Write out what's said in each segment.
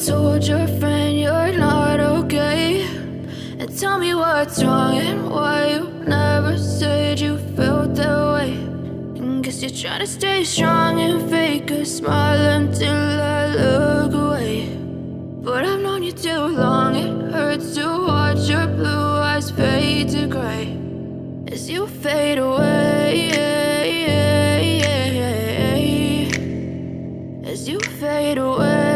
told your friend you're not okay? And tell me what's wrong and why you never said you felt that way. And guess you're trying to stay strong and fake a smile until I look away. But I've known you too long, it hurts to watch your blue eyes fade to gray as you fade away, as you fade away.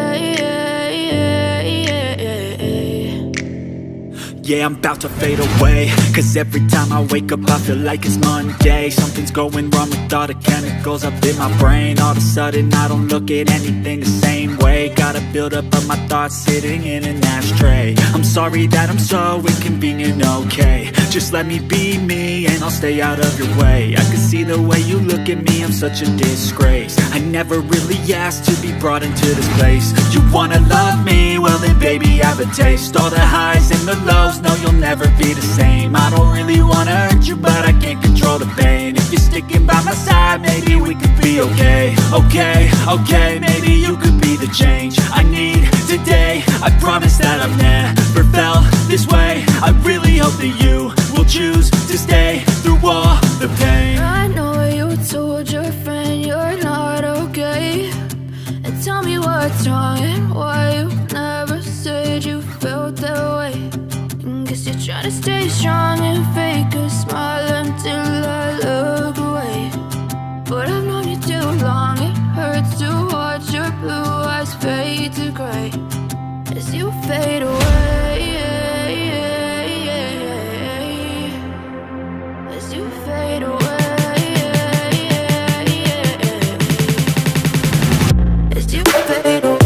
Yeah, I'm about to fade away, cause every time I wake up I feel like it's Monday. Something's going wrong with all the chemicals up in my brain. All of a sudden I don't look at anything the same way. Got a buildup of my thoughts sitting in an ashtray. I'm sorry that I'm so inconvenient, okay? Just let me be me and I'll stay out of your way. I can see the way you look at me, I'm such a disgrace. I never really asked to be brought into this place. You wanna love me? Well then baby I have a taste. All the highs and the lows, no you'll never be the same. I don't really wanna hurt you but I can't control the pain. If you're sticking by my side maybe we could be okay. Okay, maybe you could be the change I need today. I promise that I've never felt this way. I really hope that you will choose to stay through all the pain. I know you told your friend you're not okay. And tell me what's wrong and why you never said you felt that way. And guess you're trying to stay strong and fake a smile until I look away. But I've known you too long, it hurts to watch your blue eyes fade to gray as you fade away, as you fade away, as you fade away.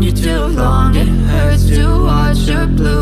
Too long, it hurts to watch your blue